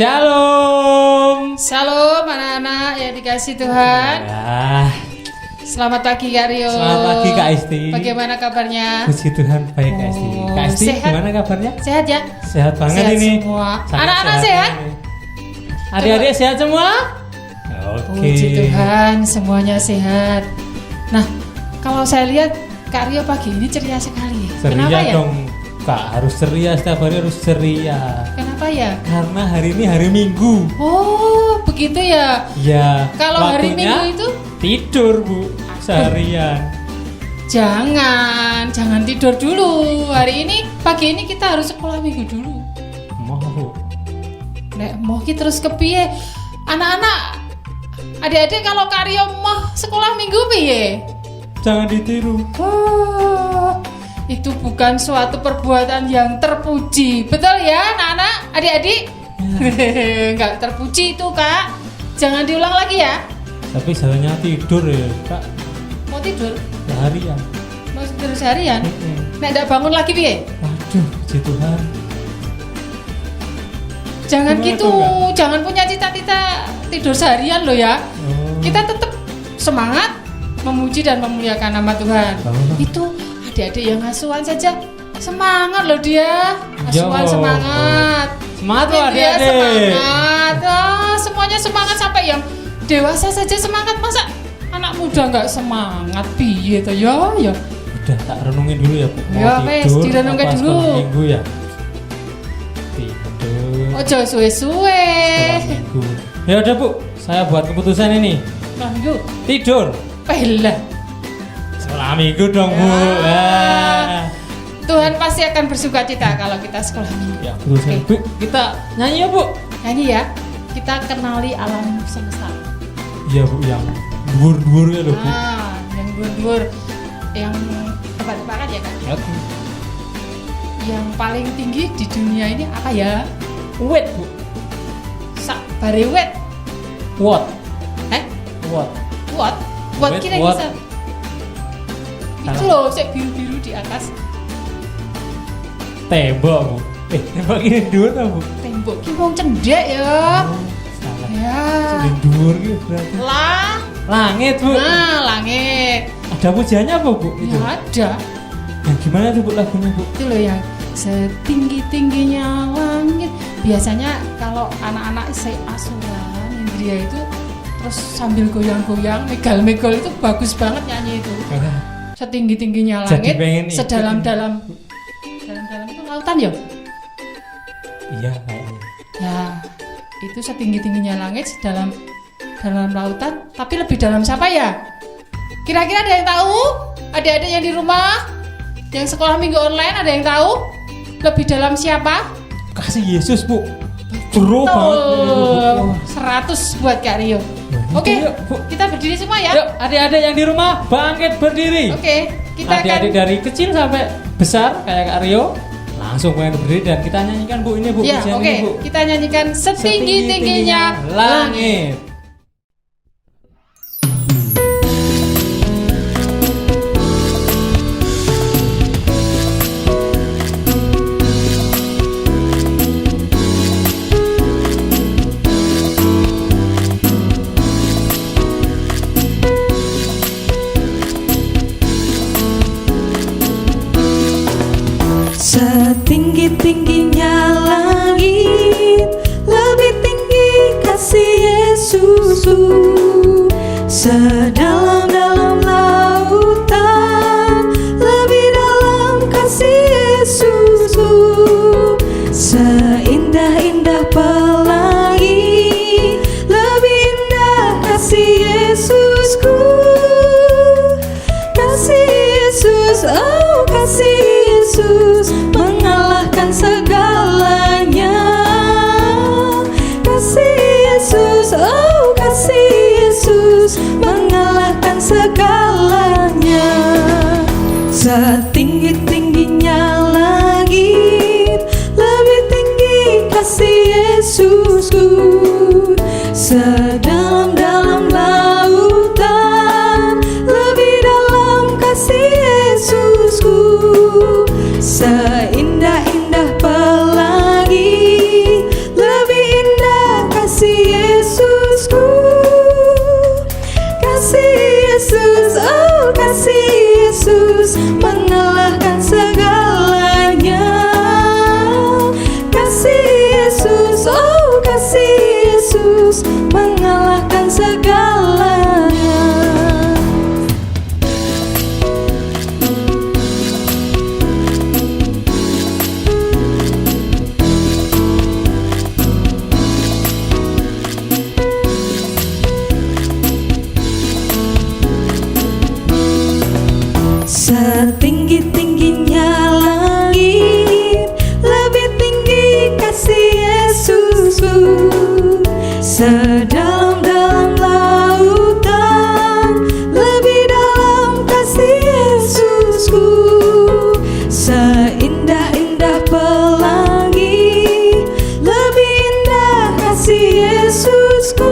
Shalom. Shalom anak-anak yang dikasih Tuhan. Ya. Selamat pagi Kak Rio. Selamat pagi Kak Isti. Bagaimana kabarnya? Puji Tuhan baik Kak Isti. Kak Isti gimana kabarnya? Sehat ya? Sehat banget sehat ini. Semua. Sangat Anak-anak sehat? Adik-adik sehat semua? Oke. Puji Tuhan semuanya sehat. Nah, kalau saya lihat Kak Rio pagi ini ceria sekali. Ceria Kenapa ya? dong Kak, harus ceria, setiap hari harus ceria. Kenapa ya? Karena hari ini hari Minggu. Oh, begitu ya. Ya. Kalau hari waktunya Minggu itu tidur Bu, seharian. jangan tidur dulu. Hari ini pagi ini kita harus sekolah minggu dulu. Mau. Nek mau kita terus kepiye? Anak-anak, adik-adik kalau Kak Rio mau sekolah minggu piye? Jangan ditiru. Oh, itu bukan suatu perbuatan yang terpuji. Betul ya anak-anak, adik-adik? Enggak terpuji itu Kak. Jangan diulang lagi ya. Tapi jalannya tidur ya Kak. Mau tidur? Seharian. Mau tidur seharian? Nek enggak bangun lagi piye? Waduh, puji Tuhan. Jangan Gimana gitu, tuh, Kak? jangan punya cita-cita tidur seharian loh ya. Oh. Kita tetap semangat memuji dan memuliakan nama Tuhan. Oh. Itu adik-adik yang asuhan saja semangat loh dia. Asuhan Yo. semangat. Semangat loh Dia adik-adik. semangat. Ah, semuanya semangat sampai yang dewasa saja semangat. Masa anak muda nggak semangat piye toh ya? Udah tak renungin dulu ya Bu. Mau Ya, wes, tidur direnungin apa dulu. sekolah minggu ya? Tidur. Ojo suwe-suwe. Sekolah minggu. Ya udah Bu, saya buat keputusan ini. Nah, yuk. Tidur. Pelah. Sekolah minggu dong Bu. Ya. Ya. Tuhan pasti akan bersuka cita kalau kita sekolah minggu. Ya betul sekali. Oke. Bu, kita nyanyi ya Bu. Nyanyi ya. Kita kenali alam semesta. Iya Bu, yang dur-dur ya loh Bu. Yang dur-dur, yang tebak-tebakan ya Kak. Ya. Yang paling tinggi di dunia ini apa ya? Wet Bu. Sak bare wet. What? What? What? What Wet, kira what? bisa. Itu Salah. loh, sik biru-biru di atas Tembok Bu. Tembok ini dur tau Bu. tembok. Ki wong cendek ya. Oh, salah. Ya. Jadi dur gitu berarti. Langit Bu. Nah, langit. Ada pujiannya apa Bu? Itu. Ya ada. Yang gimana tuh Bu lagunya Bu? Itu loh yang setinggi-tingginya langit. Biasanya kalau anak-anak asuhan Indria itu terus sambil goyang-goyang, megal-megal itu bagus banget nyanyi itu. Setinggi-tingginya Jadi langit, pengen ikut. sedalam-dalam itu lautan ya? Iya kayaknya. Ya, itu setinggi-tingginya langit, dalam lautan, tapi lebih dalam siapa ya? Kira-kira ada yang tahu? Adik-adik yang di rumah, yang sekolah minggu online ada yang tahu? Lebih dalam siapa? Kasih Yesus Bu. Bro banget ini, Bu. Wah. 100 buat Kak Rio. Nah, Oke, itu yuk, Bu. kita berdiri semua ya. Yuk adik-adik yang di rumah bangkit berdiri. Oke, kita Adik-adik akan dari kecil sampai besar kayak Kak Rio langsung pengen berdiri dan kita nyanyikan Bu ini Bu. ya, pujian oke, ini, Bu. kita nyanyikan setinggi-tingginya langit. langit. Setinggi-tingginya langit, lebih tinggi kasih Yesusku. Sedalam-dalam lautan, lebih dalam kasih Yesusku. Seindah-indah pelangi, lebih indah kasih Yesusku. Kasih Yesus, oh kasih Yesus, mengalahkan segalanya. Kasih Yesus, oh kasih Yesus, mengalahkan segalanya. Setinggi-tingginya langit, lebih tinggi kasih Yesusku. Sedalam-dalam lautan, lebih dalam kasih Yesusku. Seindah-indah pelangi, lebih indah Setinggi-tingginya langit, lebih tinggi kasih Yesusku. Sedalam-dalam lautan, lebih dalam kasih Yesusku. Seindah-indah pelangi, lebih indah kasih Yesusku.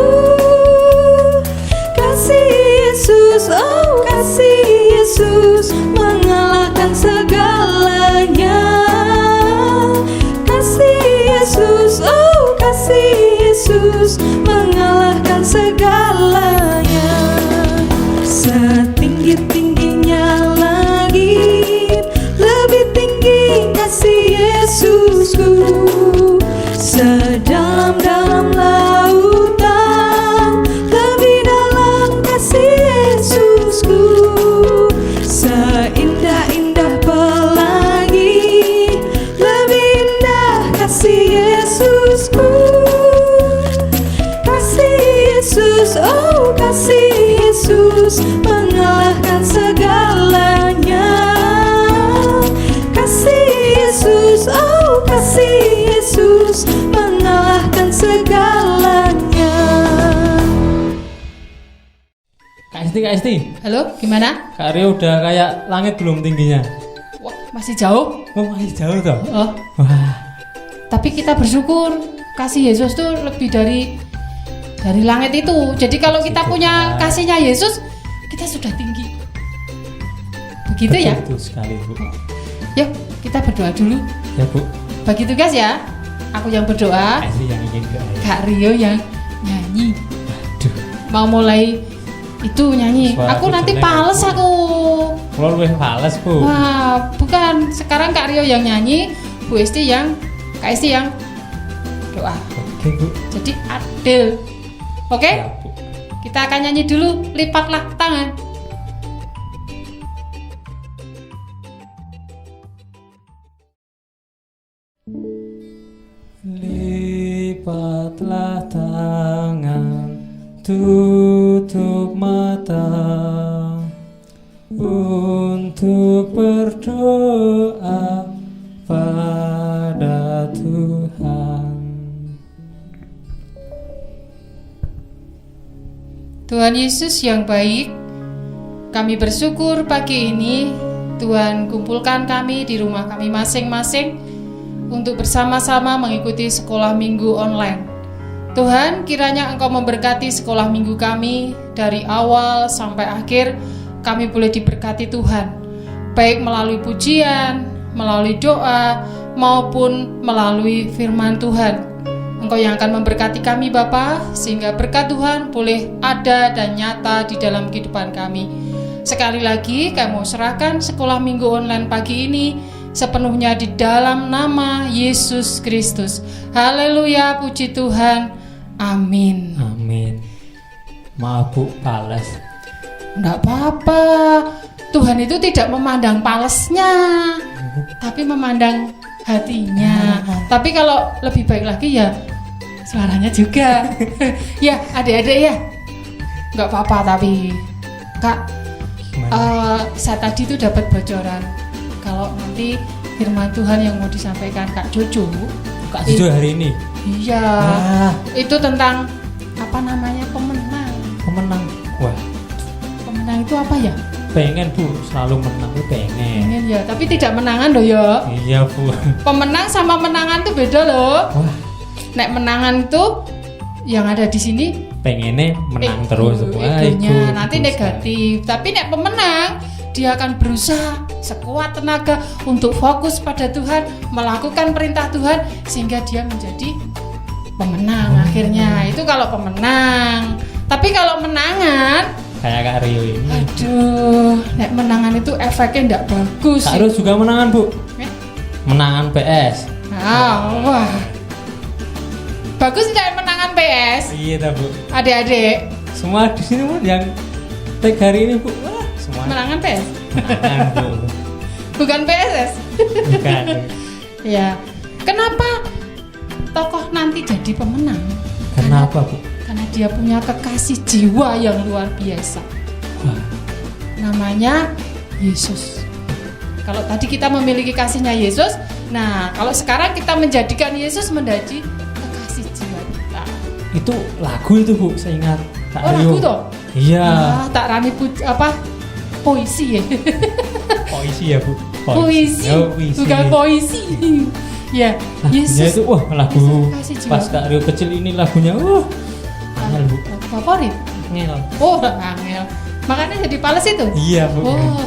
Kasih Yesus, oh kasih Yesus, mengalahkan segalanya. Kasih Yesus, oh kasih Yesus, mengalahkan segalanya. Setinggi-tingginya langit, lebih tinggi kasih Yesusku. Sedalam-dalam lautan, lebih dalam kasih Yesusku. Seindah-indah pelangi, lebih indah kasih Yesusku. Kasih Yesus, oh kasih Yesus, mengalahkan segalanya. Kasih Yesus, oh kasih Yesus, mengalahkan segalanya. Kak Esti, Halo, gimana? Kak Rio udah kayak langit belum tingginya? Wah, masih jauh. Oh masih jauh toh? Oh, Wah, tapi kita bersyukur kasih Yesus tuh lebih dari langit itu. Jadi kalau kita punya kasihnya Yesus, kita sudah tinggi. Begitu ya? betul sekali Bu. Yuk, kita berdoa dulu. Ya Bu, Bagi tugas ya. Aku yang berdoa, Kak Esti yang ingin doa. Kak Rio yang nyanyi. Aduh, Mau mulai itu nyanyi. Suara Aku aku nanti jelek, pales Bu. aku. kalau lu fales Bu. Wah, bukan. Sekarang Kak Rio yang nyanyi, Bu Esti yang Kak Esti yang doa. Oke Bu. Jadi adil. Oke? Ya Bu. Kita akan nyanyi dulu. Lipatlah tangan. Lipatlah tangan, tutup mata untuk berdoa pada Tuhan. Tuhan Yesus yang baik, kami bersyukur pagi ini Tuhan kumpulkan kami di rumah kami masing-masing untuk bersama-sama mengikuti sekolah minggu online. Tuhan, kiranya Engkau memberkati sekolah minggu kami dari awal sampai akhir. Kami boleh diberkati Tuhan, baik melalui pujian, melalui doa, maupun melalui firman Tuhan. Engkau yang akan memberkati kami Bapa, sehingga berkat Tuhan boleh ada dan nyata di dalam kehidupan kami. Sekali lagi kami mau serahkan sekolah minggu online pagi ini sepenuhnya di dalam nama Yesus Kristus. Haleluya, puji Tuhan. Amin. Amin. Maaf Bu, pales. Enggak apa-apa. Tuhan itu tidak memandang palesnya, tapi memandang hatinya. Tapi kalau lebih baik lagi ya suaranya juga. Ya, adik-adik ya. Enggak apa-apa tapi Kak, saya tadi tuh dapat bocoran kalau nanti firman Tuhan yang mau disampaikan Kak Jojo. Kak Jojo hari ini. Iya. Itu tentang apa namanya, pemenang. Pemenang. Wah, Pemenang itu apa ya? pengen Bu, selalu menang tuh pengen. Pengen ya, tapi tidak menangan loh ya. Iya Bu. Pemenang sama menangan tuh beda loh. Wah, Nek menangan tuh yang ada di sini pengennya menang terus semua. egonya nanti negatif. Tapi nek pemenang dia akan berusaha sekuat tenaga untuk fokus pada Tuhan, melakukan perintah Tuhan sehingga dia menjadi pemenang akhirnya. Itu kalau pemenang. Tapi kalau menangan Kayak Kak Rio ini. aduh, nek menangan itu efeknya enggak bagus. Kak Rio juga menangan Bu. Eh? Menangan PS. Wah. Bagus enggak menangan PS? Iya dah Bu. Adik-adik, Semua di sini Bu yang tag hari ini Bu. Wah, semua menangan PS? menangan Bu. Bukan PSS. Bukan. Ya. Kenapa tokoh nanti jadi pemenang? Kenapa Bu? Karena dia punya kekasih jiwa yang luar biasa. Wah, Namanya Yesus. Kalau tadi kita memiliki kasihnya Yesus, nah kalau sekarang kita menjadikan Yesus menjadi kekasih jiwa kita. Itu lagu itu Bu, saya ingat. Kak Oh Aryo. lagu toh? Iya. Tak rani puisi ya. Puisi ya Bu. Puisi, Oh, puisi. bukan puisi. Ya, Lagunya Yesus. itu lagu Kasih jiwa. pas Kak Aryo kecil ini lagunya angel Bu. Lagu favorit. Angel. Oh, angel. Makanya jadi pales itu. Iya Bu. Oh.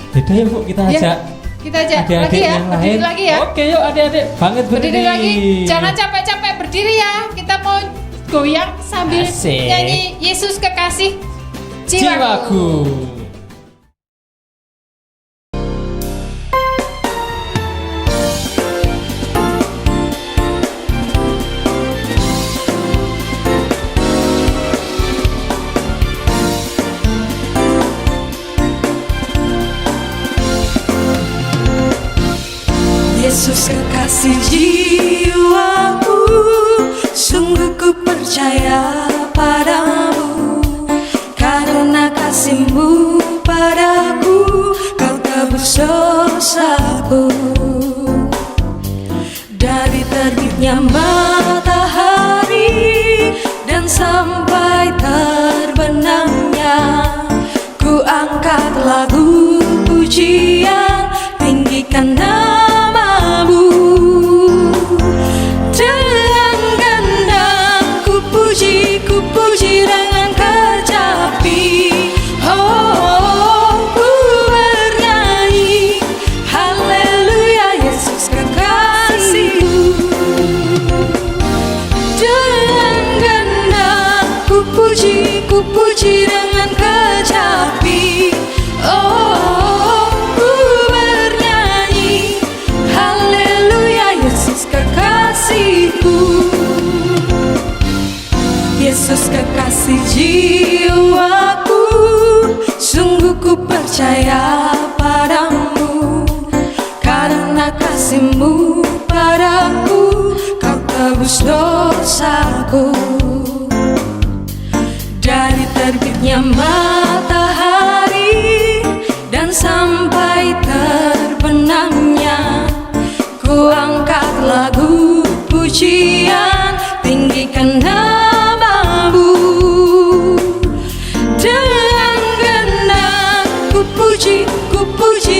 Beda ya Bu, kita Ya, ajak kita ajak adik-adik lagi ya, yang lain. berdiri lagi ya. Oke yuk adik-adik, banget Berdiri lagi. Jangan capek-capek berdiri ya. Kita mau goyang sambil Asik. nyanyi Yesus kekasih jiwaku. Jiwaku. Yesus kekasih jiwaku, sungguh ku percaya padamu. Karena kasih-Mu padaku, Kau tebus dosaku. Dari terbitnya matahari dan sampai terbenamnya, ku angkat lagu pujian, tinggikan nama-Mu. Dengan gendang ku puji dengan kecapi. Oh, ku bernyanyi haleluya Yesus kekasihku. Dengan gendang ku puji dengan kecapi. Oh, ku bernyanyi haleluya Yesus kekasihku. Yesus kekasih jiwaku, sungguh ku percaya padamu. Karena kasih-Mu padaku, Kau tebus dosaku. Dari terbitnya matahari dan sampai terbenamnya, ku angkat lagu pujian, tinggikan nama-Mu. Dengan gendang ku puji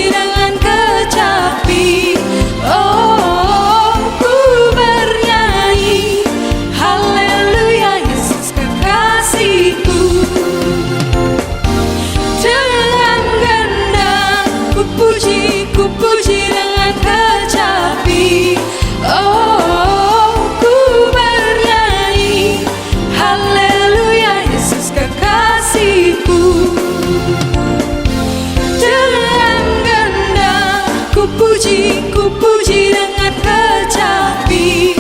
dengan kecapi. Oh, ku bernyanyi haleluya Yesus kekasihku. Dengan gendang ku puji dengan kecapi. Oh, ku bernyanyi haleluya Yesus kekasihku. Dengan gendang ku puji dengan kecapi.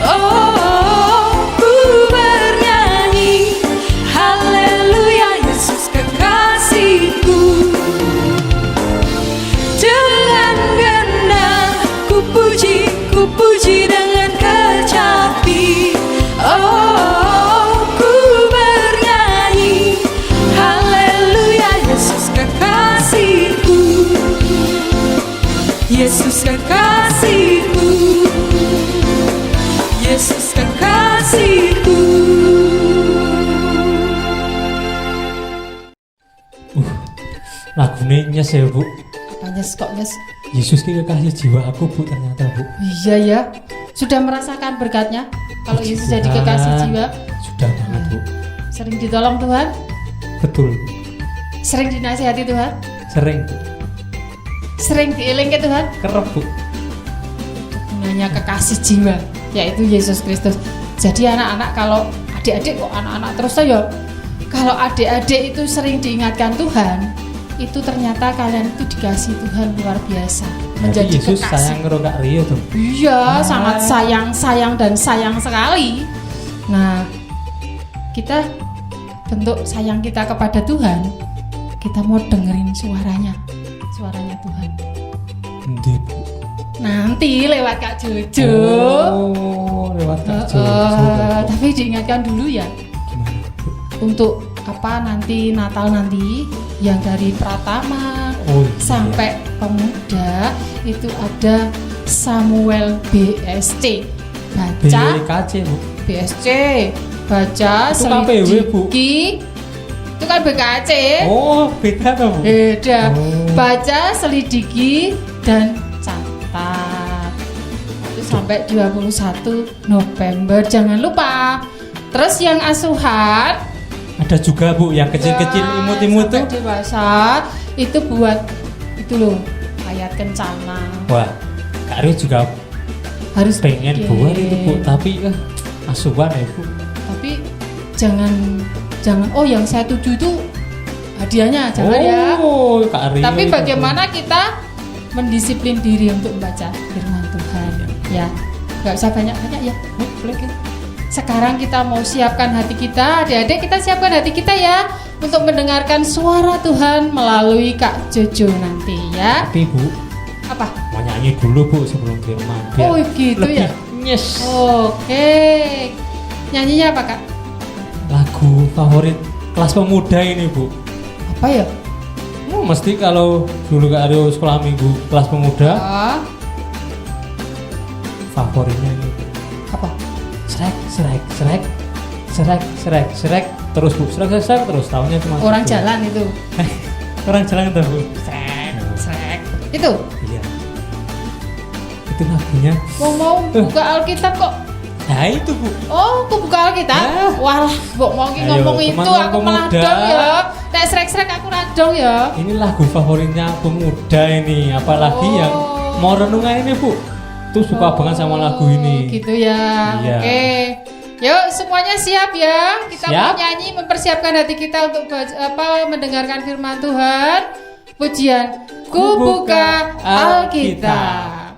Oh, ku bernyanyi haleluya Yesus kekasihku. Dengan gendang ku puji dengan kecapi. Oh, ku bernyanyi haleluya Yesus kekasihku. Yesus kekasihku. Yesus kekasihku. Lagunya nyes ya Bu. Apa nyes kok nyes? Yesus ki kekasih jiwa aku Bu, ternyata Bu. Iya ya. Sudah merasakan berkatnya kalau Yesus jadi kekasih jiwa. Sudah banget Bu. Sering ditolong Tuhan, Betul Bu. sering dinasihati Tuhan, Sering Bu. sering diiling ke Tuhan. Kerep Bu. Gunanya kekasih jiwa, yaitu Yesus Kristus. Jadi anak-anak, kalau adik-adik kok anak-anak terus ya, kalau adik-adik itu sering diingatkan Tuhan, itu ternyata kalian itu dikasih Tuhan luar biasa, menjadi Jadi Yesus kekasih. sayang karo Kak Rio tuh. Iya, sangat sayang dan sayang sekali. Nah, kita bentuk sayang kita kepada Tuhan, kita mau dengerin suaranya Tuhan. Endi Bu? Nanti lewat Kak Jojo. Oh, lewat Kak Jojo. Tapi diingatkan dulu ya, Gimana Bu? untuk apa nanti Natal nanti yang dari Pratama Oh, iya. sampai pemuda itu ada Samuel BSC. Baca BKC Bu. BSC, baca, Itu kan PW, Bu. selidiki. Itu kan BKC. Oh beda tuh Bu. Beda. Oh. Baca, selidiki, dan catat. Itu sampai 21 November. Jangan lupa. Terus yang asuhan Ada juga Bu yang kecil-kecil ya, imut-imut tuh. sampai dewasa itu buat itu loh ayat kencana. Wah, Kak Rio juga Harus pengen bikin. buat itu Bu, tapi asuhan ya Bu. Tapi jangan oh yang saya tuju itu hadiahnya jangan ya. Oh, Kak Rio. Tapi itu, bagaimana kita mendisiplin diri untuk membaca firman Tuhan ya. Gak usah banyak-banyak ya. Boleh kan? Sekarang kita mau siapkan hati kita, adik-adik kita siapkan hati kita ya untuk mendengarkan suara Tuhan melalui Kak Jojo nanti ya. Tapi Bu, Apa? mau nyanyi dulu Bu sebelum firman. biar Oh gitu lebih ya. Yes. Oke. Nyanyinya apa Kak? Lagu favorit kelas pemuda ini Bu. Apa ya? Mesti kalau dulu Kak Rio sekolah minggu kelas pemuda, Ah, favoritnya ini apa? Srek terus Bu, srek terus tahunnya cuma Orang satu. jalan itu. Orang jalan itu Bu. Srek. Itu. Iya. Itu lagunya. Mau buka Alkitab kok. Nah itu Bu. Oh, aku buka Alkitab. Ya. Walah, mbok mau Ayo, ngomong itu teman-teman aku malah pemuda. dong ya. Nek srek aku radong ya. Ini lagu favoritnya pemuda ini. Apalagi Oh. yang mau renungan ini Bu. Tuh suka banget sama lagu ini. Gitu ya. Iya. Oke. Yuk semuanya siap ya. Kita Siap. mau nyanyi mempersiapkan hati kita untuk mendengarkan firman Tuhan. Pujian Ku buka Alkitab.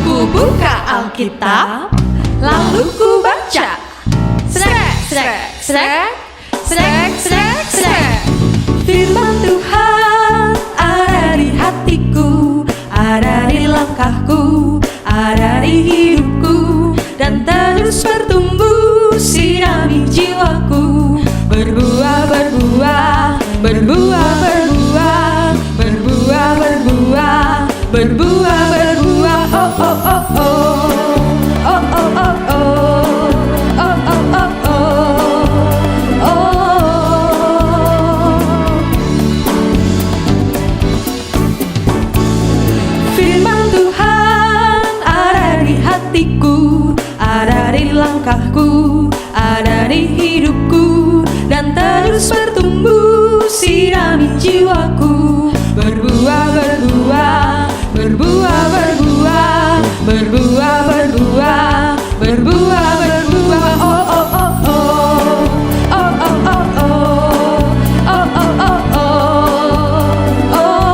Ku buka Alkitab, lalu ku baca. Srek, srek, srek, srek, srek, srek. Firman Tuhan ada di hatiku, ada di langkahku, ada di hidupku, dan terus bertumbuh sinami jiwaku. Berbuah, berbuah, berbuah, berbuah, berbuah, berbuah, berbuah, berbuah. Oh, oh, oh, oh. Oh, oh, oh, oh. Oh, oh, oh, oh. Oh. Firman Tuhan ada di hatiku, ada di langkahku, ada di hidupku, dan terus bertumbuh sinami jiwaku. Berbuah, berbuah, berbuah, berbuah, berbuah, berbuah, berbuah, berbuah. Oh, oh, oh, oh. Oh, oh, oh, oh. Oh, oh, oh, oh. Oh.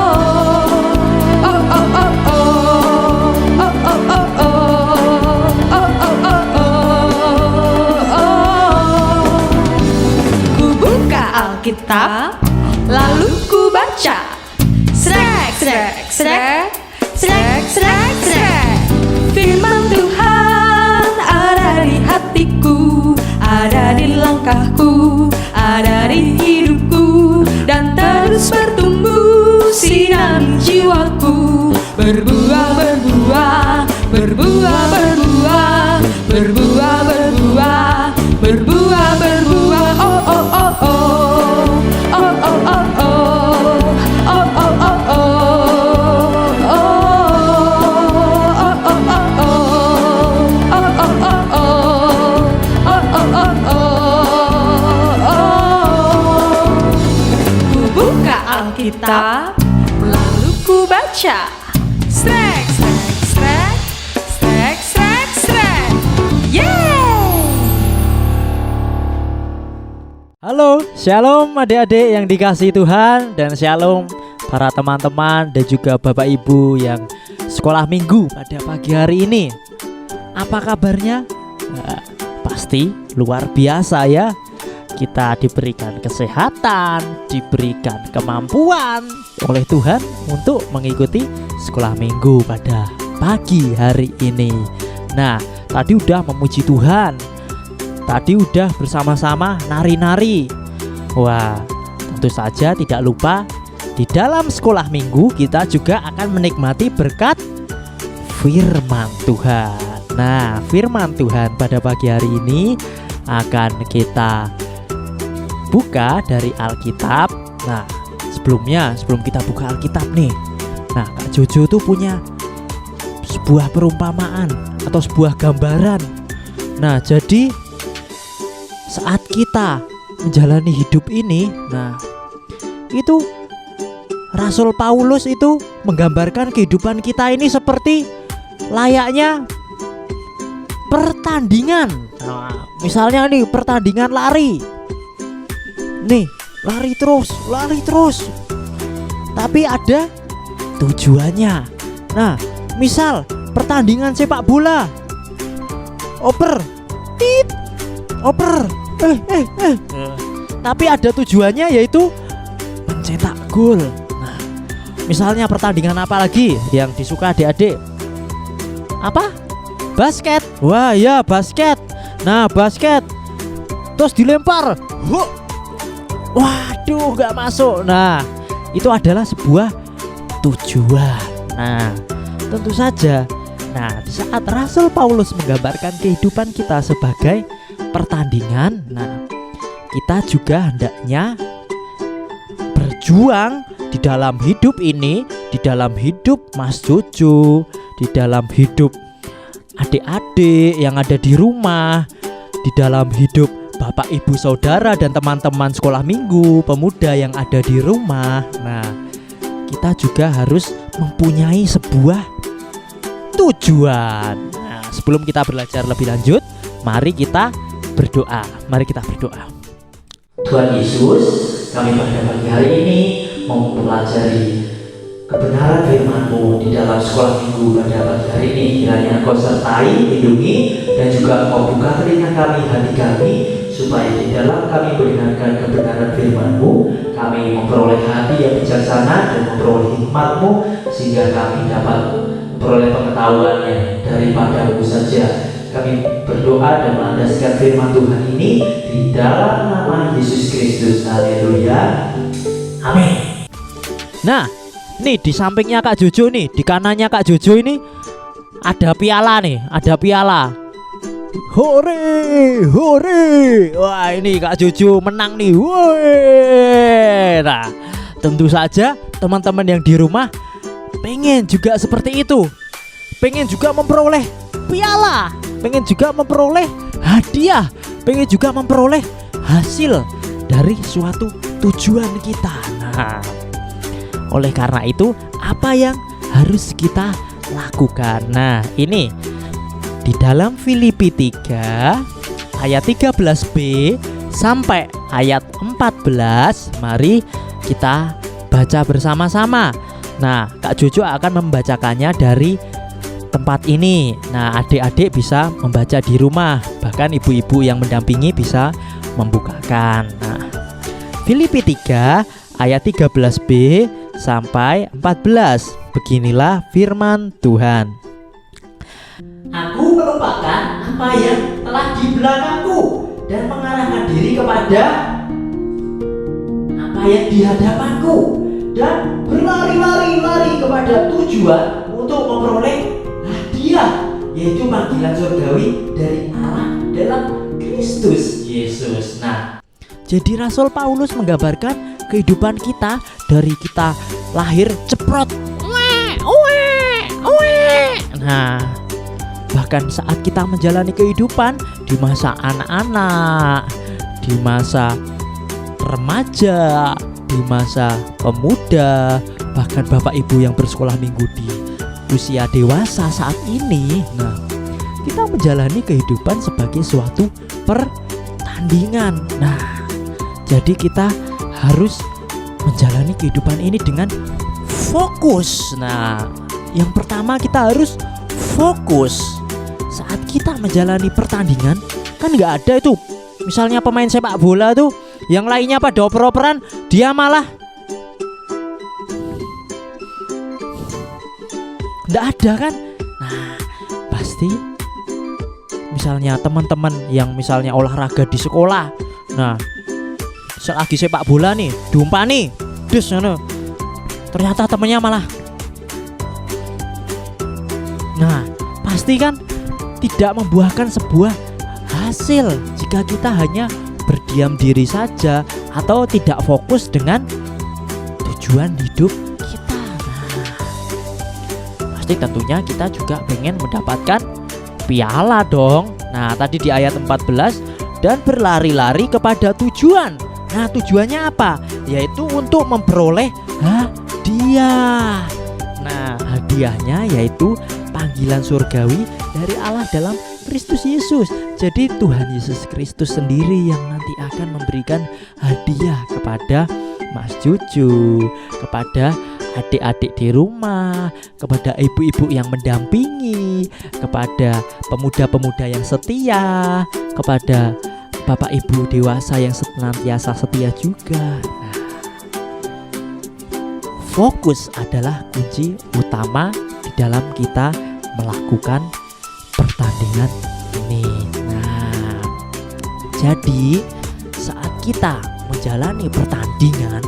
Oh, oh, oh, oh. Oh, oh, oh, oh. Oh, oh, oh, oh. Ku buka Alkitab, lalu ku baca. Srek, srek, srek, srek, srek, srek. Firman Tuhan ada di hatiku, ada di langkahku, ada di hidupku, dan terus bertumbuh sinami jiwaku. Berbuah, berbuah, berbuah, berbuah, berbuah, berbuah, berbuah, berbuah. Oh, oh, oh, oh. Oh, oh, oh, oh. Oh, oh, oh, oh. Oh, oh, oh, oh. Oh, oh, oh, oh. Oh, oh, oh, oh. Ku buka Alkitab, lalu ku baca. Srek, srek, srek, srek, srek, srek. Yeay! Halo, shalom adik-adik yang dikasihi Tuhan, dan shalom para teman-teman dan juga bapak ibu yang sekolah minggu pada pagi hari ini. Apa kabarnya? Nah, pasti luar biasa ya. Kita diberikan kesehatan, diberikan kemampuan oleh Tuhan untuk mengikuti sekolah minggu pada pagi hari ini. Nah, tadi udah memuji Tuhan, tadi udah bersama-sama nari-nari. Wah, tentu saja tidak lupa di dalam sekolah minggu kita juga akan menikmati berkat firman Tuhan. Nah, firman Tuhan pada pagi hari ini akan kita buka dari Alkitab. Nah, sebelum kita buka Alkitab nih, nah Kak Jojo tuh punya sebuah perumpamaan atau sebuah gambaran. Nah, jadi saat kita menjalani hidup ini, nah itu Rasul Paulus itu menggambarkan kehidupan kita ini seperti layaknya pertandingan. Nah, misalnya nih pertandingan lari. Nih, lari terus. Tapi ada tujuannya. Nah, misal pertandingan sepak bola. Oper. Tapi ada tujuannya, yaitu mencetak gol. Nah, misalnya pertandingan apa lagi yang disuka adik-adik? Apa? Basket. Wah ya, basket. Nah, basket terus dilempar. Waduh, gak masuk. Nah, itu adalah sebuah tujuan. Nah, tentu saja. Nah, di saat Rasul Paulus menggambarkan kehidupan kita sebagai pertandingan, nah kita juga hendaknya berjuang di dalam hidup ini, di dalam hidup Mas Jojo, di dalam hidup adik-adik yang ada di rumah, di dalam hidup Bapak Ibu Saudara dan teman-teman sekolah minggu, pemuda yang ada di rumah. Nah, kita juga harus mempunyai sebuah tujuan. Nah, sebelum kita belajar lebih lanjut, mari kita berdoa. Tuhan Yesus, kami pada pagi hari ini mau mempelajari kebenaran firman-Mu di dalam sekolah minggu pada pagi hari ini. Kiranya Engkau sertai, lindungi, dan juga Engkau buka telinga kami, hati kami, supaya di dalam kami mendengarkan kebenaran firman-Mu, kami memperoleh hati yang bijaksana dan memperoleh hikmat-Mu, sehingga kami dapat memperoleh pengetahuannya daripada-Mu saja. Kami berdoa dan melandaskan firman Tuhan ini di dalam nama Yesus Kristus. Haleluya. Amin. Nah, nih di sampingnya Kak Jojo nih, di kanannya Kak Jojo ini ada piala nih, ada piala. Hore. Wah, ini Kak Jojo menang nih. Woi. Nah, tentu saja teman-teman yang di rumah pengen juga seperti itu. Pengen juga memperoleh piala, pengen juga memperoleh hadiah, pengen juga memperoleh hasil dari suatu tujuan kita. Nah, oleh karena itu, apa yang harus kita lakukan? Nah, ini di dalam Filipi 3 ayat 13b sampai ayat 14, mari kita baca bersama-sama. Nah, Kak Jojo akan membacakannya dari tempat ini. Nah, adik-adik bisa membaca di rumah, bahkan ibu-ibu yang mendampingi bisa membukakan. Nah, Filipi 3 ayat 13b sampai 14. Beginilah firman Tuhan. Aku melupakan apa yang telah di belakangku dan mengarahkan diri kepada apa yang di hadapanku, dan berlari-lari kepada tujuan untuk memperoleh hadiah, yaitu panggilan surgawi dari Allah dalam Kristus Yesus. Nah, jadi Rasul Paulus menggambarkan kehidupan kita dari kita lahir ceprot. Nah, bahkan saat kita menjalani kehidupan di masa anak-anak, di masa remaja, di masa pemuda, bahkan Bapak Ibu yang bersekolah minggu di usia dewasa saat ini. Nah, kita menjalani kehidupan sebagai suatu pertandingan. Nah, jadi kita harus menjalani kehidupan ini dengan fokus. Nah, yang pertama kita harus fokus. Saat kita menjalani pertandingan, kan nggak ada itu, misalnya pemain sepak bola tuh yang lainnya pada oper-operan, dia malah Nggak ada kan? Nah, pasti misalnya teman-teman yang misalnya olahraga di sekolah, nah lagi sepak bola nih, diumpani, dus ternyata temennya malah, nah pasti kan tidak membuahkan sebuah hasil jika kita hanya berdiam diri saja atau tidak fokus dengan tujuan hidup kita. Nah, pasti tentunya kita juga pengen mendapatkan piala dong. Nah, tadi di ayat 14, dan berlari-lari kepada tujuan. Nah, tujuannya apa? Yaitu untuk memperoleh hadiah. Nah, hadiahnya yaitu panggilan surgawi dari Allah dalam Kristus Yesus. Jadi Tuhan Yesus Kristus sendiri yang nanti akan memberikan hadiah kepada Mas Cucu, kepada adik-adik di rumah, kepada ibu-ibu yang mendampingi, kepada pemuda-pemuda yang setia, kepada bapak ibu dewasa yang senantiasa setia juga. Nah, fokus adalah kunci utama di dalam kita melakukan pertandingan ini. Nah, jadi saat kita menjalani pertandingan,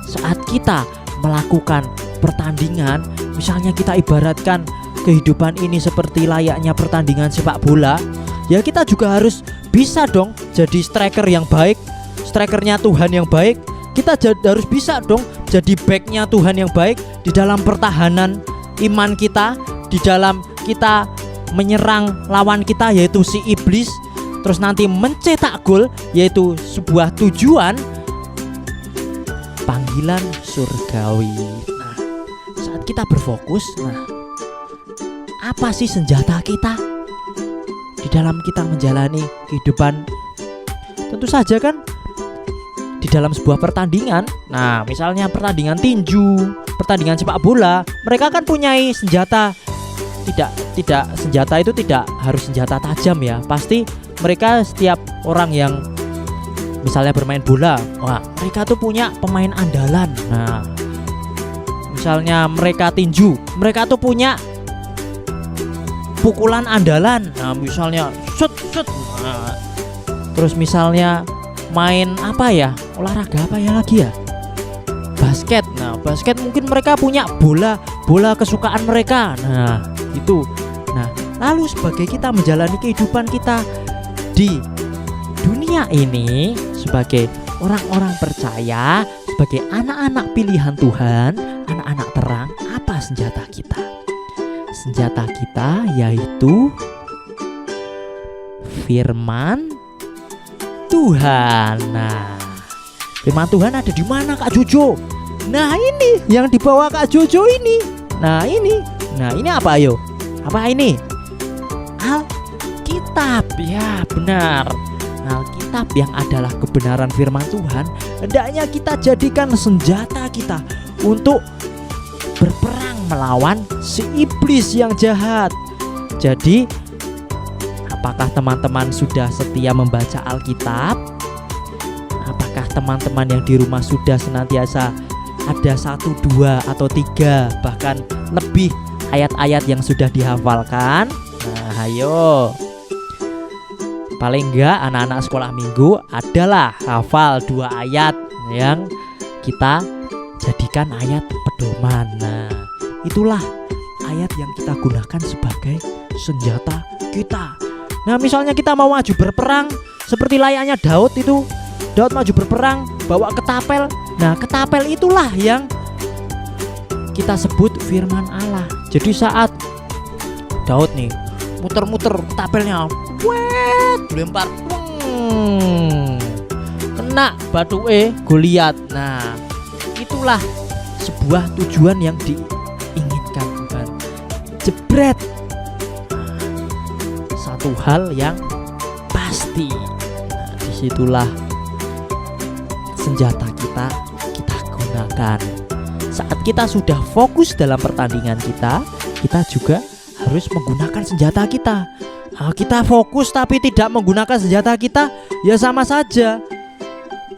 saat kita melakukan pertandingan, misalnya kita ibaratkan kehidupan ini seperti layaknya pertandingan sepak bola, ya kita juga harus bisa dong jadi striker yang baik, strikernya Tuhan yang baik. Kita harus bisa dong jadi backnya Tuhan yang baik di dalam pertahanan iman kita, di dalam kita menyerang lawan kita yaitu si iblis, terus nanti mencetak gol yaitu sebuah tujuan panggilan surgawi. Nah, saat kita berfokus, nah apa sih senjata kita di dalam kita menjalani kehidupan? Tentu saja kan di dalam sebuah pertandingan. Nah, misalnya pertandingan tinju, pertandingan sepak bola, mereka kan punya senjata. Tidak senjata itu tidak harus senjata tajam ya. Pasti mereka setiap orang yang misalnya bermain bola, wah, mereka tuh punya pemain andalan. Nah, misalnya mereka tinju, mereka tuh punya pukulan andalan. Nah, misalnya shoot. Nah, terus misalnya main apa ya? Olahraga apa ya lagi ya? Basket. Nah, basket mungkin mereka punya bola kesukaan mereka. Nah, itu. Nah, lalu sebagai kita menjalani kehidupan kita di dunia ini sebagai orang-orang percaya, sebagai anak-anak pilihan Tuhan, anak-anak terang, apa senjata kita? Senjata kita yaitu firman Tuhan. Nah, firman Tuhan ada di mana Kak Jojo? Nah, ini yang dibawa Kak Jojo ini. Nah, ini apa ayo? Apa ini? Alkitab. Ya, benar. Alkitab yang adalah kebenaran firman Tuhan hendaknya kita jadikan senjata kita untuk berperang melawan si iblis yang jahat. Jadi, apakah teman-teman sudah setia membaca Alkitab? Apakah teman-teman yang di rumah sudah senantiasa ada 1, 2, atau 3 bahkan lebih ayat-ayat yang sudah dihafalkan? Nah, ayo. Paling enggak anak-anak sekolah minggu adalah hafal 2 ayat yang kita jadikan ayat pedoman. Nah, itulah ayat yang kita gunakan sebagai senjata kita. Nah, misalnya kita mau maju berperang seperti layaknya Daud itu. Daud maju berperang bawa ketapel. Nah, ketapel itulah yang kita sebut firman Allah. Jadi saat Daud nih muter-muter ketapelnya, dilempar, kena batuke Goliat. Nah, itulah sebuah tujuan yang diinginkan Tuhan. Jebret. Satu hal yang pasti. Nah, disitulah senjata kita gunakan. Saat kita sudah fokus dalam pertandingan kita juga harus menggunakan senjata kita. Kita fokus tapi tidak menggunakan senjata kita, ya sama saja.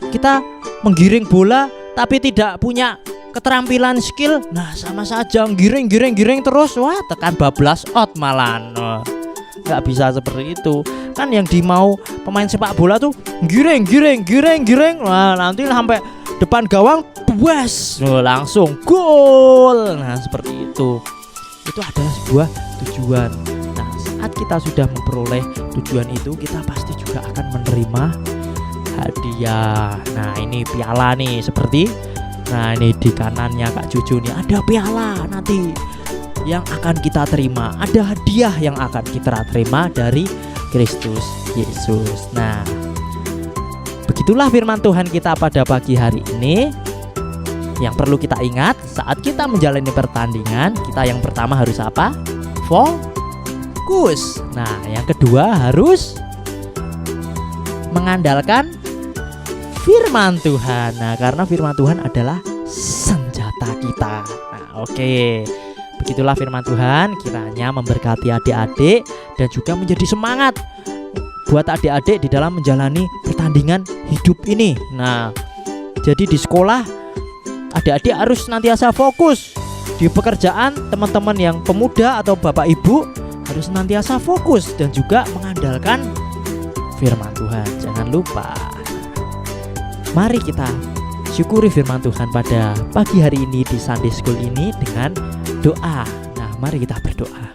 Kita menggiring bola tapi tidak punya keterampilan skill, nah sama saja giring terus, wah tekan bablas out malan. Nggak bisa seperti itu. Kan yang dimau pemain sepak bola tuh giring, wah nanti sampai depan gawang, buas, langsung gol. Nah seperti itu. Itu adalah sebuah tujuan. Nah saat kita sudah memperoleh tujuan itu, kita pasti juga akan menerima hadiah. Nah ini piala nih, seperti nah ini di kanannya Kak Cucu nih ada piala nanti yang akan kita terima, ada hadiah yang akan kita terima dari Kristus Yesus. Nah begitulah firman Tuhan kita pada pagi hari ini. Yang perlu kita ingat saat kita menjalani pertandingan, kita yang pertama harus apa? Fokus. Nah yang kedua harus mengandalkan firman Tuhan. Nah karena firman Tuhan adalah senjata kita. Nah oke, begitulah firman Tuhan, kiranya memberkati adik-adik dan juga menjadi semangat buat adik-adik di dalam menjalani pertandingan hidup ini. Nah jadi di sekolah adik-adik harus senantiasa fokus. Di pekerjaan teman-teman yang pemuda atau bapak ibu harus senantiasa fokus dan juga mengandalkan firman Tuhan. Jangan lupa. Mari kita syukuri firman Tuhan pada pagi hari ini di Sunday School ini dengan doa. Nah, mari kita berdoa.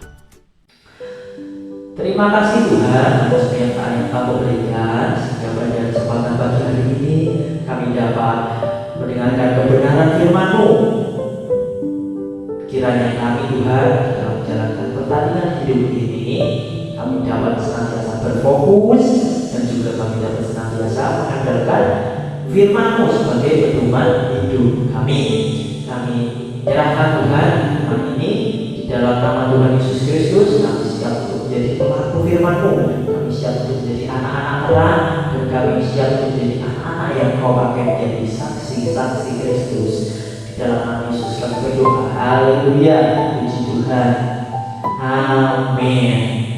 Terima kasih Tuhan atas pernyataan yang Kamu berikan, sehingga pada kesempatan pagi hari ini kami dapat mendengarkan kebenaran firman-Mu. Kiranya kami Tuhan dalam menjalankan pertandingan hidup ini, kami dapat senantiasa berfokus dan juga kami dapat senantiasa mengandalkan firman-Mu sebagai pedoman hidup kami. Kami menyerahkan Tuhan firman ini di dalam nama Tuhan Yesus Kristus. Kami siap untuk menjadi pelaku firman-Mu. Kami siap untuk menjadi anak-anak terang, dan kami siap untuk menjadi anak-anak yang Kau pakai menjadi saksi-saksi Kristus. Di dalam nama Yesus kami berdoa. Haleluya, puji Tuhan. Amin.